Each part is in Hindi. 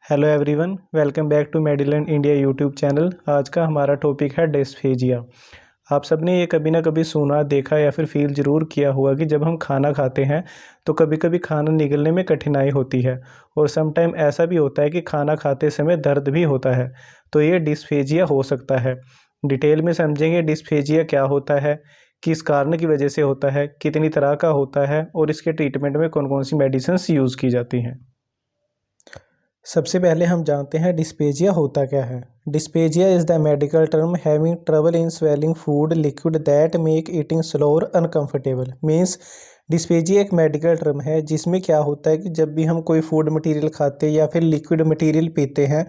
Hello everyone, welcome back to मेडिलन इंडिया यूट्यूब चैनल। आज का हमारा टॉपिक है डिस्फेजिया। आप सबने ये कभी ना कभी सुना, देखा या फिर फील ज़रूर किया होगा कि जब हम खाना खाते हैं तो कभी कभी खाना निगलने में कठिनाई होती है और सम टाइम ऐसा भी होता है कि खाना खाते समय दर्द भी होता है। तो ये डिस्फेजिया हो सकता है। डिटेल में समझेंगे डिस्फेजिया क्या होता है, किस कारण की वजह से होता है, कितनी तरह का होता है और इसके ट्रीटमेंट में कौन कौन सी मेडिसिन यूज़ की जाती हैं। सबसे पहले हम जानते हैं डिस्पेजिया होता क्या है। Dysphasia is the medical term having trouble in swelling food liquid that make eating slow और अनकंफर्टेबल। मीन्स डिस्पेजिया एक मेडिकल टर्म है जिसमें क्या होता है कि जब भी हम कोई फूड मटेरियल खाते हैं या फिर लिक्विड मटेरियल पीते हैं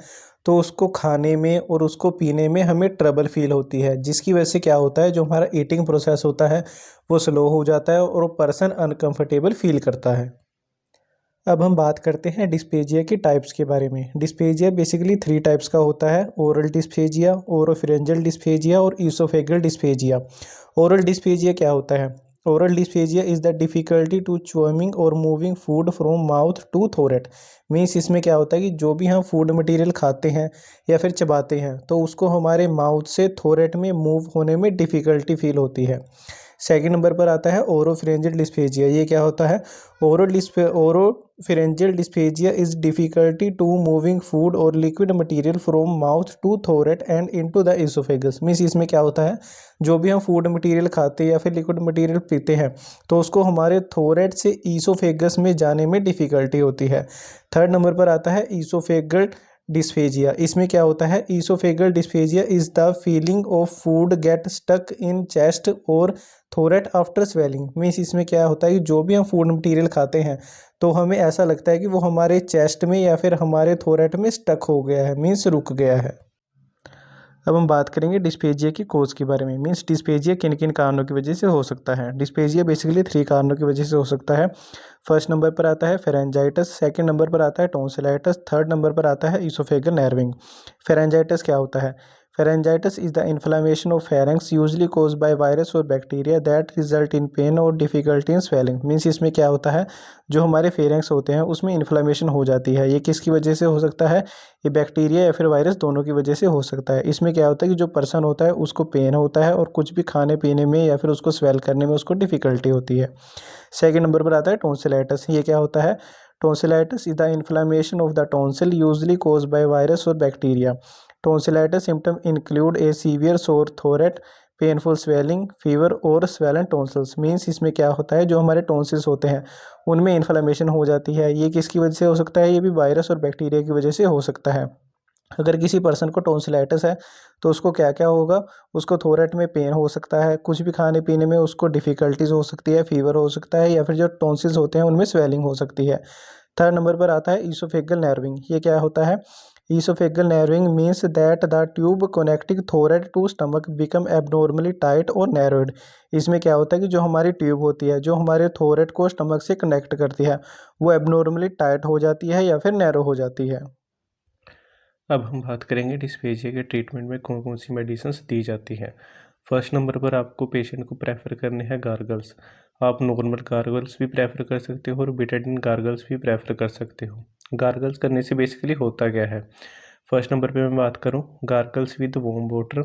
तो उसको खाने में और उसको पीने में हमें ट्रबल फील होती है, जिसकी वजह से क्या होता है, जो हमारा ईटिंग प्रोसेस होता है वो स्लो हो जाता है और पर्सन अनकंफर्टेबल फील करता है। अब हम बात करते हैं डिस्पेजिया के टाइप्स के बारे में। डिस्पेजिया बेसिकली 3 टाइप्स का होता है: ओरल डिस्पेजिया, ओरोफिरेंजल डिस्पेजिया और ईसोफेगल डिस्पेजिया। ओरल डिस्पेजिया क्या होता है? Oral dysphagia is the difficulty to chewing और moving food from mouth to throat. Means इसमें क्या होता है कि जो भी हम फूड मटेरियल खाते हैं या फिर चबाते हैं तो उसको हमारे माउथ से थोरेट में मूव होने में डिफ़िकल्टी फील होती है। सेकंड नंबर पर आता है ओरोफिरेंजल डिस्पेजिया। ये क्या होता है? Oropharyngeal dysphagia is difficulty to moving food और liquid material from mouth to throat and into the oesophagus. Means इसमें क्या होता है, जो भी हम फूड मटेरियल खाते हैं या फिर लिक्विड मटेरियल पीते हैं तो उसको हमारे थोरेट से ईसोफेगस में जाने में डिफिकल्टी होती है। थर्ड नंबर पर आता है ईसोफेगल डिस्फेजिया। इसमें क्या होता है? Oesophageal dysphagia is the feeling of food get stuck in chest और थोरेट आफ्टर स्वेलिंग। मीन्स इसमें क्या होता है कि जो भी हम फूड मटेरियल खाते हैं तो हमें ऐसा लगता है कि वो हमारे चेस्ट में या फिर हमारे थोरेट में स्टक हो गया है, मीन्स रुक गया है। अब हम बात करेंगे डिस्पेजिया की कोज के बारे में। मीन्स डिस्पेजिया किन किन कारणों की वजह से हो सकता है। डिस्पेजिया बेसिकली 3 कारणों की वजह से हो सकता है। फर्स्ट नंबर पर आता है फेरेंजाइटिस, सेकंड नंबर पर आता है टॉन्सिलाइटिस, थर्ड नंबर पर आता है इसोफेगल नर्विंग। फेरेंजाइटिस क्या होता है? Pharyngitis is the inflammation of pharynx usually caused by virus or bacteria that result in pain or difficulty in swallowing। Means इसमें क्या होता है, जो हमारे फेरेंक्स होते हैं उसमें इन्फ्लामेशन हो जाती है। ये किसकी वजह से हो सकता है? ये बैक्टीरिया या फिर वायरस दोनों की वजह से हो सकता है। इसमें क्या होता है कि जो पर्सन होता है उसको पेन होता है और कुछ भी खाने पीने में या फिर उसको स्वेल करने में उसको डिफ़िकल्टी होती है। सेकंड नंबर पर आता है टॉन्सिलाइटिस। ये क्या होता है? Tonsillitis is the inflammation of the tonsil usually caused by virus और bacteria. Tonsillitis symptom include a severe sore throat, painful swelling, fever और स्वेलन टॉन्सिल्स। मीन्स इसमें क्या होता है, जो हमारे टॉन्सिल्स होते हैं उनमें इन्फ्लामेशन हो जाती है। ये किसकी वजह से हो सकता है? ये भी वायरस और बैक्टीरिया की वजह से हो सकता है। अगर किसी पर्सन को टॉन्सिलाइटिस है तो उसको क्या क्या होगा? उसको थोरेट में पेन हो सकता है, कुछ भी खाने पीने में उसको डिफ़िकल्टीज हो सकती है, फीवर हो सकता है या फिर जो टॉन्सिल्स होते हैं उनमें स्वेलिंग हो सकती है। थर्ड नंबर पर आता है ईसोफेगल नर्विंग। ये क्या होता है? Oesophageal narrowing means that the tube connecting throat to stomach become abnormally tight और नैरोड। इसमें क्या होता है कि जो हमारी ट्यूब होती है जो हमारे थोरेट को स्टमक से कनेक्ट करती है वो एबनॉर्मली टाइट हो जाती है या फिर नैरो हो जाती है। अब हम बात करेंगे डिस्पेजिया के ट्रीटमेंट में कौन कौन सी मेडिसिन्स दी जाती हैं। फर्स्ट नंबर पर आपको पेशेंट को प्रेफर करने हैं गार्गल्स। आप नॉर्मल गार्गल्स भी प्रेफर कर सकते हो और बीटाडीन गार्गल्स भी प्रेफर कर सकते हो। गार्गल्स करने से बेसिकली होता क्या है? फर्स्ट नंबर पे मैं बात करूँ, gargles with warm water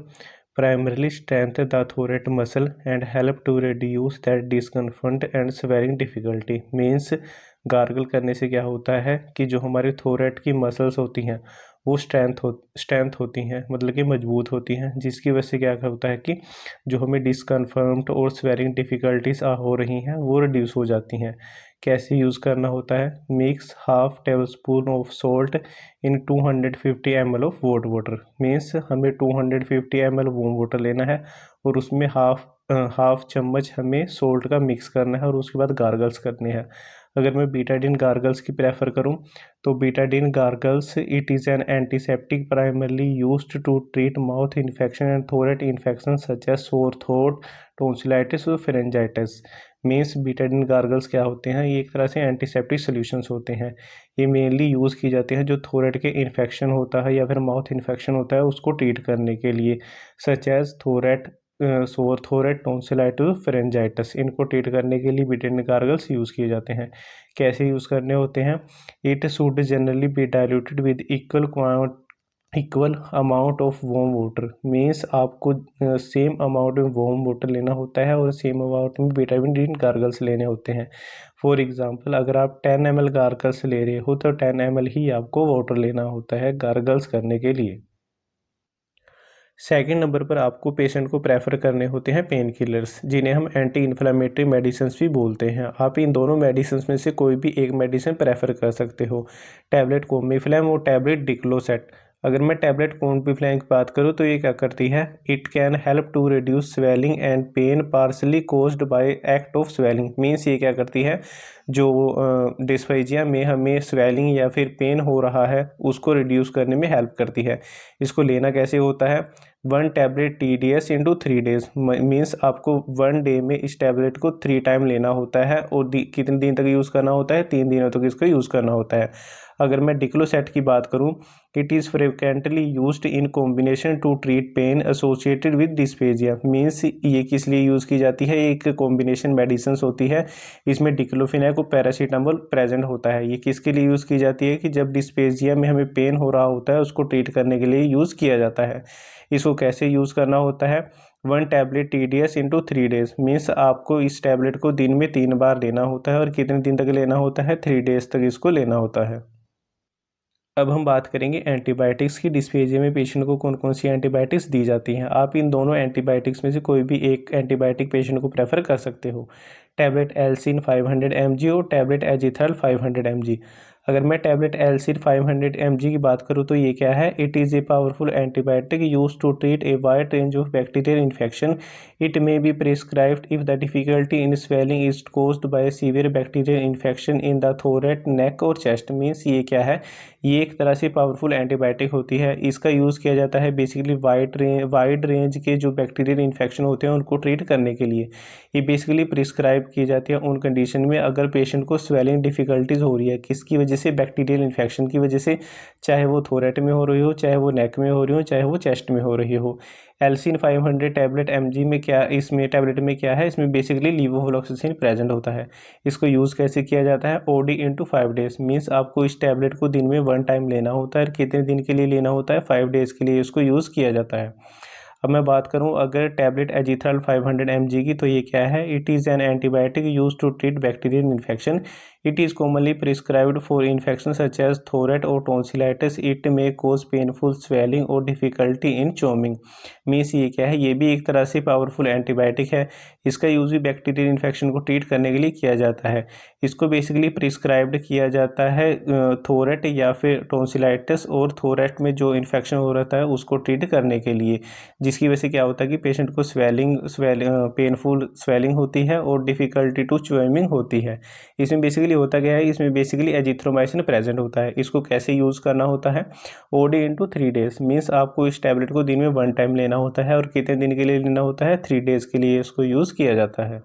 primarily strength the throat muscle and help to reduce that discomfort and swelling difficulty. Means gargle करने से क्या होता है कि जो हमारे थोरेट की मसल्स होती हैं वो स्ट्रेंथ होती हैं, मतलब कि मजबूत होती हैं, जिसकी वजह से क्या होता है कि जो हमें डिस्कम्फर्ट और स्वेलिंग डिफ़िकल्टीज हो रही हैं वो रिड्यूस हो जाती हैं। कैसे यूज़ करना होता है? Mix half table spoon of salt in 250 ml of warm water. Means हमें 250 ml वार्म वाटर लेना है और उसमें हाफ चम्मच हमें सॉल्ट का मिक्स करना है और उसके बाद गार्गल्स करने हैं। अगर मैं बीटाडीन गार्गल्स की प्रेफर करूं तो Betadine gargles it is an antiseptic primarily used to treat mouth infection and throat infection such as sore throat, tonsillitis और फेरेंजाइटिस। मीन्स बीटाडीन गार्गल्स क्या होते हैं? ये एक तरह से एंटीसेप्टिक सॉल्यूशंस होते हैं। ये मेनली यूज़ की जाती हैं जो थोरेट के इन्फेक्शन होता है या फिर माउथ इन्फेक्शन होता है उसको ट्रीट करने के लिए, सच as throat sore throat, tonsillitis, pharyngitis, इनको ट्रीट करने के लिए बिटेन गार्गल्स यूज़ किए जाते हैं। कैसे यूज़ करने होते हैं? It should generally be diluted with equal amount of warm water, means आपको सेम अमाउंट में वार्म वाटर लेना होता है और सेम अमाउंट में बेटाडीन गार्गल्स लेने होते हैं। फॉर एग्जांपल, अगर आप 10 ml गार्गल्स ले रहे हो तो 10 ml ही आपको वाटर लेना होता है गार्गल्स करने के लिए। सेकंड नंबर पर आपको पेशेंट को प्रेफर करने होते हैं पेन किलर्स, जिन्हें हम एंटी इन्फ्लेमेटरी मेडिसिन भी बोलते हैं। आप इन दोनों मेडिसिन में से कोई भी एक मेडिसिन प्रेफर कर सकते हो, टैबलेट कोमिफ्लैम और टैबलेट डिक्लोसेट। अगर मैं टैबलेट कोमिफ्लैम की बात करूँ तो ये क्या करती है? It can help to reduce swelling and pain partly caused by act of swelling, means ये क्या करती है, जो डिस्फेजिया में हमें स्वेलिंग या फिर पेन हो रहा है उसको रिड्यूस करने में हेल्प करती है। इसको लेना कैसे होता है? 1 tablet TDS into 3 days, means आपको 1 डे में इस टैबलेट को 3 टाइम लेना होता है और कितने दिन तक यूज़ करना होता है? 3 दिनों तक इसको यूज़ करना होता है। अगर मैं डिक्लोसेट की बात करूं, it is frequently used in combination to treat pain associated with dyspepsia, means ये किस लिए यूज़ की जाती है? एक कॉम्बिनेशन मेडिसिन होती है, इसमें डिक्लोफिनेक और पैरासीटामोल प्रेजेंट होता है। ये किसके लिए यूज़ की जाती है? कि जब डिस्पेजिया में हमें पेन हो रहा होता है उसको ट्रीट करने के लिए यूज़ किया जाता है। इसको कैसे यूज़ करना होता है? 1 tablet TDS into 3 days, means आपको इस टैबलेट को दिन में 3 बार लेना होता है और कितने दिन तक लेना होता है? 3 डेज तक इसको लेना होता है। अब हम बात करेंगे एंटीबायोटिक्स की। डिस्पेजिया में पेशेंट को कौन कौन सी एंटीबायोटिक्स दी जाती हैं। आप इन दोनों एंटीबायोटिक्स में से कोई भी एक एंटीबायोटिक पेशेंट को प्रेफर कर सकते हो, टैबलेट एल्सिन 500 mg और टैबलेट एजिथ्रल 500 mg। अगर मैं टैबलेट एल्सिन 500 mg की बात करूँ तो ये क्या है? It is a powerful antibiotic use to treat a wide range of bacterial infection. It may be prescribed if the difficulty in swelling is caused by severe bacterial infection in the throat, neck और चेस्ट। मीन्स ये क्या है? ये एक तरह से पावरफुल एंटीबायोटिक होती है। इसका यूज़ किया जाता है बेसिकली वाइड रेंज के जो बैक्टीरियल इन्फेक्शन होते हैं उनको ट्रीट करने के लिए। ये बेसिकली प्रिस्क्राइब की जाती है उन कंडीशन में अगर पेशेंट को स्वेलिंग डिफ़िकल्टीज़ हो रही है, किसकी वजह से? बैक्टीरियल इन्फेक्शन की वजह से, चाहे वो थोरेट में हो रही हो, चाहे वो नेक में हो रही हो, चाहे वो चेस्ट में हो रही हो। एल्सिन 500 टैबलेट mg में क्या, इसमें टैबलेट में क्या है? इसमें बेसिकली लीवोफ्लॉक्सासिन प्रेजेंट होता है। इसको यूज़ कैसे किया जाता है? OD इंटू 5 डेज, मीन्स आपको इस टैबलेट को दिन में 1 टाइम लेना होता है और कितने दिन के लिए लेना होता है? 5 डेज़ के लिए इसको यूज़ किया जाता है। अब मैं बात करूं अगर टैबलेट एजिथ्रल 500 mg की, तो ये क्या है? It is an antibiotic use to treat bacterial infection. It is commonly prescribed for infection such as throat और tonsillitis. It may cause painful swelling और डिफिकल्टी इन चोमिंग। मीन्स ये क्या है? ये भी एक तरह से पावरफुल एंटीबायोटिक है। इसका यूज़ भी बैक्टीरियल इन्फेक्शन को ट्रीट करने के लिए किया जाता है। इसको बेसिकली प्रिस्क्राइब्ड किया जाता है थोरेट या फिर टॉन्सिलाइटिस और थोरेट में जो इन्फेक्शन हो रहता है उसको ट्रीट करने के लिए, जिसकी वजह से क्या होता है कि पेशेंट को पेनफुल स्वेलिंग होती है और डिफ़िकल्टी टू च्यूइंग होती है। इसमें बेसिकली होता क्या है? इसमें बेसिकली एजिथ्रोमाइसिन प्रेजेंट होता है। इसको कैसे यूज़ करना होता है? OD इंटू 3 डेज, मीन्स आपको इस टैबलेट को दिन में 1 टाइम लेना होता है और कितने दिन के लिए लेना होता है? 3 डेज़ के लिए इसको यूज़ किया जाता है।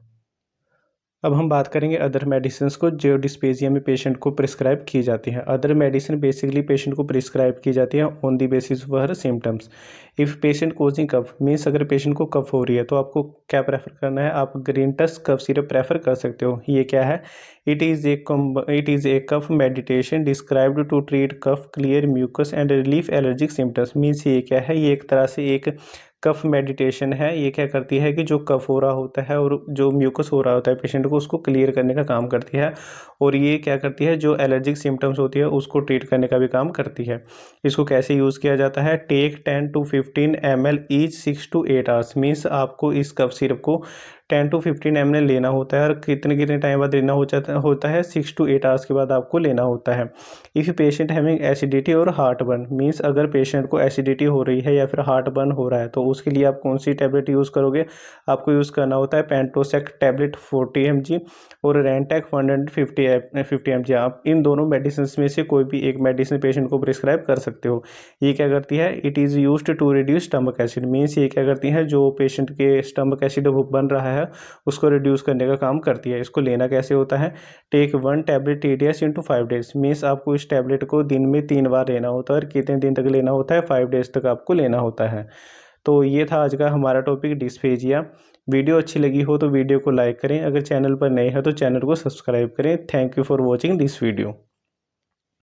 अब हम बात करेंगे अदर मेडिसिन्स को जो डिस्पेजिया में पेशेंट को प्रिस्क्राइब की जाती हैं। अदर मेडिसिन बेसिकली पेशेंट को प्रिस्क्राइब की जाती है on the basis of her symptoms. If patient causing cough, means अगर पेशेंट को कफ हो रही है तो आपको क्या प्रेफर करना है? आप ग्रीनटस कफ सिरप प्रेफर कर सकते हो। ये क्या है? It is a cough medication described to treat cough, clear mucus and relief allergic symptoms. Means ये क्या है? ये एक तरह से एक कफ मेडिटेशन है। ये क्या करती है कि जो कफ हो रहा होता है और जो म्यूकस हो रहा होता है पेशेंट को, उसको क्लियर करने का काम करती है। और ये क्या करती है? जो एलर्जिक सिम्टम्स होती है उसको ट्रीट करने का भी काम करती है। इसको कैसे यूज़ किया जाता है? Take 10 to 15 ml each 6 to 8 hours, means आपको इस कफ सिरप को 10 to 15 ml लेना होता है और कितने कितने टाइम बाद लेना होता है? 6 to 8 आवर्स के बाद आपको लेना होता है। इफ़ पेशेंट हैविंग एसिडिटी और हार्ट बर्न, मीन्स अगर पेशेंट को एसिडिटी हो रही है या फिर हार्ट बर्न हो रहा है तो उसके लिए आप कौन सी टैबलेट यूज़ करोगे? आपको यूज़ करना होता है पेंटोसेक टैबलेट 40 mg और रेंटेक 150 mg। आप इन दोनों मेडिसिन में से कोई भी एक मेडिसिन पेशेंट को प्रिस्क्राइब कर सकते हो। ये क्या करती है? It is used to reduce stomach acid, means ये क्या करती है? जो पेशेंट के स्टमक एसिड वो बन रहा है उसको रिड्यूस करने का काम करती है। इसको लेना कैसे होता है? Take 1 tablet TDS into 5 days, means आपको इस टैबलेट को दिन में 3 बार लेना होता है और कितने दिन तक लेना होता है? 5 डेज तक आपको लेना होता है। तो ये था आज का हमारा टॉपिक डिस्फेजिया। वीडियो अच्छी लगी हो तो वीडियो को लाइक करें, अगर चैनल पर नए हैं तो चैनल को सब्सक्राइब करें। Thank you for watching this video.